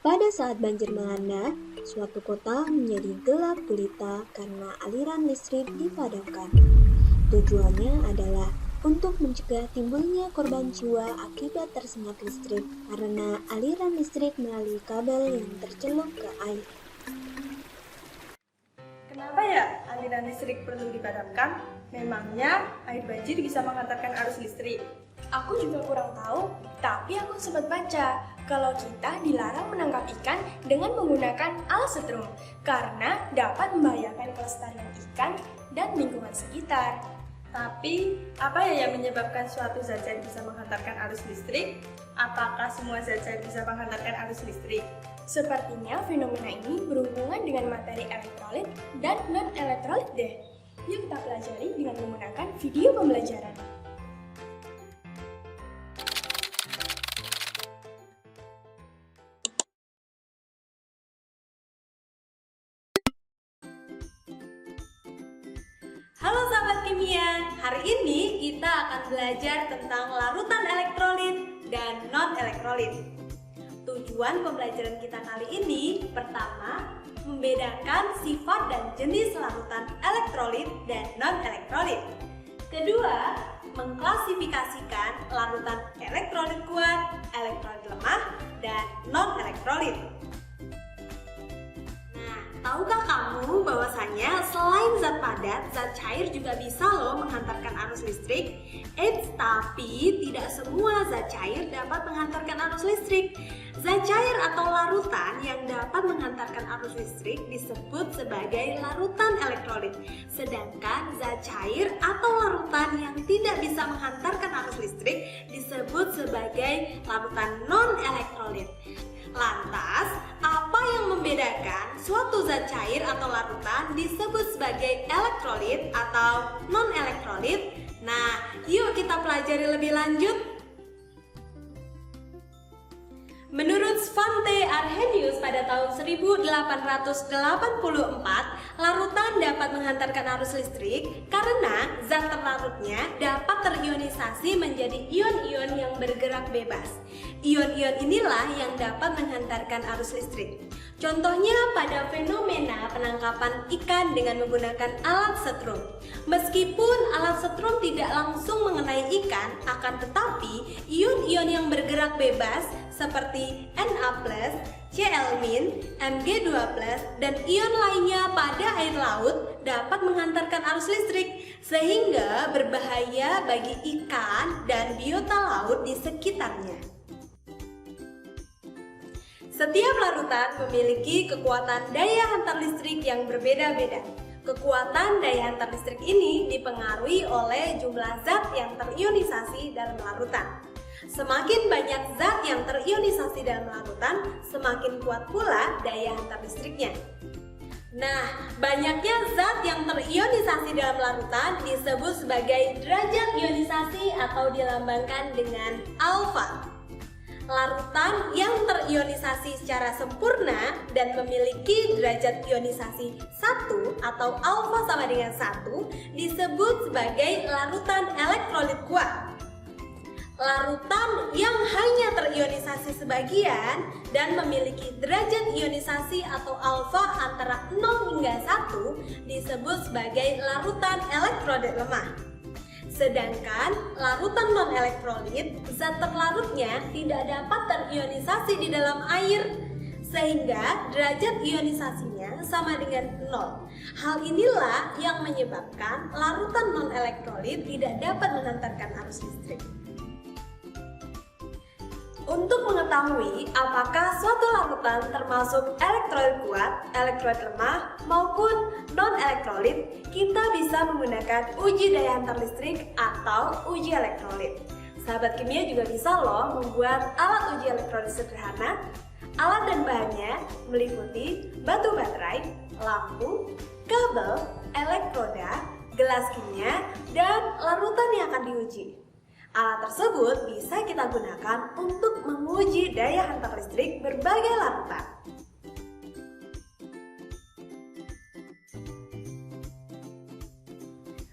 Pada saat banjir melanda, suatu kota menjadi gelap gulita karena aliran listrik dipadamkan. Tujuannya adalah untuk mencegah timbulnya korban jiwa akibat tersengat listrik karena aliran listrik melalui kabel yang tercelup ke air. Kenapa ya aliran listrik perlu dipadamkan? Memangnya air banjir bisa menghantarkan arus listrik? Aku juga kurang tahu, tapi aku sempat baca kalau kita dilarang menangkap ikan dengan menggunakan alat setrum karena dapat membahayakan kelestarian ikan dan lingkungan sekitar. Tapi, apa ya yang menyebabkan suatu zat cair bisa menghantarkan arus listrik? Apakah semua zat cair bisa menghantarkan arus listrik? Sepertinya fenomena ini berhubungan dengan materi elektrolit dan non-elektrolit deh. Yuk kita pelajari dengan menggunakan video pembelajaran. Halo sahabat kimia, hari ini kita akan belajar tentang larutan elektrolit dan non-elektrolit. Tujuan pembelajaran kita kali ini, pertama, membedakan sifat dan jenis larutan elektrolit dan non-elektrolit. Kedua, mengklasifikasikan larutan elektrolit kuat, elektrolit lemah, dan non-elektrolit. Tahukah kamu bahwasanya selain zat padat, zat cair juga bisa loh menghantarkan arus listrik? Tapi tidak semua zat cair dapat menghantarkan arus listrik. Zat cair atau larutan yang dapat menghantarkan arus listrik disebut sebagai larutan elektrolit. Sedangkan zat cair atau larutan yang tidak bisa menghantarkan arus listrik disebut sebagai larutan non-elektrolit. Lantas, apa yang membedakan suatu zat cair atau larutan disebut sebagai elektrolit atau non-elektrolit? Nah, yuk kita pelajari lebih lanjut. Menurut Svante Arrhenius pada tahun 1884, larutan dapat menghantarkan arus listrik karena zat terlarutnya dapat terionisasi menjadi ion-ion yang bergerak bebas. Ion-ion inilah yang dapat menghantarkan arus listrik. Contohnya pada fenomena penangkapan ikan dengan menggunakan alat setrum. Meskipun alat setrum tidak langsung mengenai ikan, akan tetapi ion-ion yang bergerak bebas seperti Na+, Cl-, Mg2+, dan ion lainnya pada air laut dapat menghantarkan arus listrik sehingga berbahaya bagi ikan dan biota laut di sekitarnya. Setiap larutan memiliki kekuatan daya hantar listrik yang berbeda-beda. Kekuatan daya hantar listrik ini dipengaruhi oleh jumlah zat yang terionisasi dalam larutan. Semakin banyak zat yang terionisasi dalam larutan, semakin kuat pula daya hantar listriknya. Nah, banyaknya zat yang terionisasi dalam larutan disebut sebagai derajat ionisasi atau dilambangkan dengan alfa. Larutan yang terionisasi secara sempurna dan memiliki derajat ionisasi 1 atau alfa sama dengan 1 disebut sebagai larutan elektrolit kuat. Larutan yang hanya terionisasi sebagian dan memiliki derajat ionisasi atau alfa antara 0 hingga 1 disebut sebagai larutan elektrolit lemah. Sedangkan larutan non-elektrolit, zat terlarutnya tidak dapat terionisasi di dalam air, sehingga derajat ionisasinya sama dengan 0. Hal inilah yang menyebabkan larutan non-elektrolit tidak dapat menghantarkan arus listrik. Untuk mengetahui apakah suatu larutan termasuk elektrolit kuat, elektrolit lemah, maupun non-elektrolit, kita bisa menggunakan uji daya hantar listrik atau uji elektrolit. Sahabat kimia juga bisa loh membuat alat uji elektrolit sederhana. Alat dan bahannya meliputi batu baterai, lampu, kabel, elektroda, gelas kimia, dan larutan yang akan diuji. Alat tersebut bisa kita gunakan untuk menguji daya hantar listrik berbagai larutan.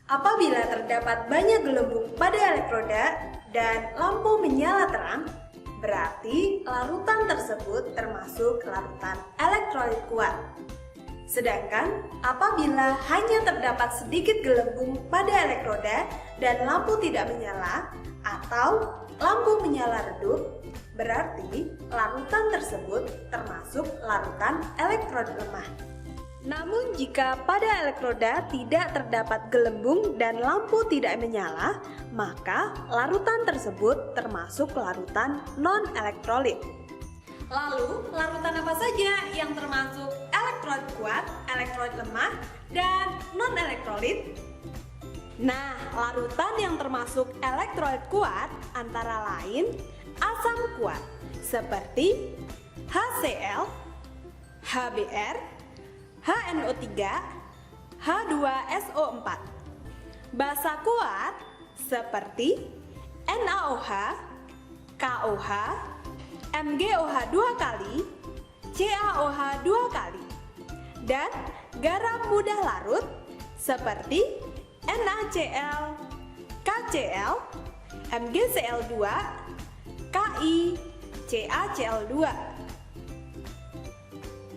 Apabila terdapat banyak gelembung pada elektroda dan lampu menyala terang, Berarti larutan tersebut termasuk larutan elektrolit kuat. Sedangkan apabila hanya terdapat sedikit gelembung pada elektroda dan lampu tidak menyala atau lampu menyala redup, berarti larutan tersebut termasuk larutan elektrolit lemah. Namun jika pada elektroda tidak terdapat gelembung dan lampu tidak menyala, maka larutan tersebut termasuk larutan non-elektrolit. Lalu, larutan apa saja yang termasuk elektrolit kuat, elektrolit lemah, dan non-elektrolit? Nah, larutan yang termasuk elektrolit kuat antara lain asam kuat seperti HCl, HBr, HNO3, H2SO4. Basa kuat seperti NaOH, KOH, MgOH 2 kali, CaOH 2 kali. Dan garam mudah larut seperti NaCl, KCl, MgCl2, Ki, CaCl2.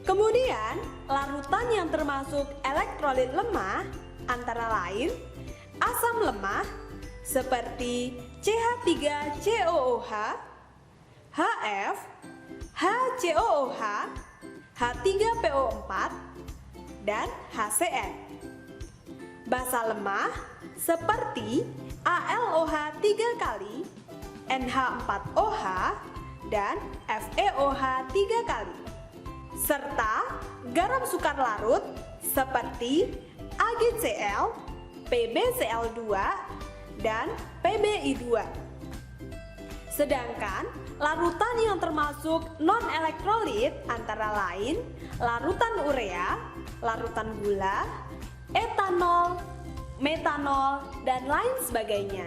Kemudian, larutan yang termasuk elektrolit lemah antara lain asam lemah seperti CH3COOH, HF, HCOOH, H3PO4, dan HCl. Basa lemah seperti ALOH 3 kali, NH4OH, dan FeOH 3 kali. Serta garam sukar larut seperti AgCl, PbCl2, dan PbI2. Sedangkan larutan yang termasuk non-elektrolit antara lain larutan urea, larutan gula, etanol, metanol, dan lain sebagainya.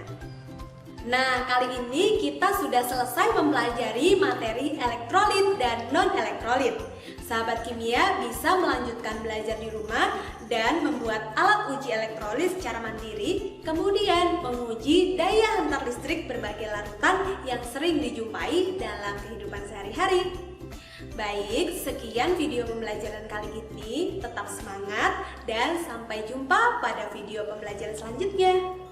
Nah, kali ini kita sudah selesai mempelajari materi elektrolit dan non-elektrolit. Sahabat kimia bisa melanjutkan belajar di rumah dan membuat alat uji elektrolit secara mandiri, kemudian menguji daya hantar listrik berbagai larutan yang sering dijumpai dalam kehidupan sehari-hari. Baik, sekian video pembelajaran kali ini. Tetap semangat dan sampai jumpa pada video pembelajaran selanjutnya.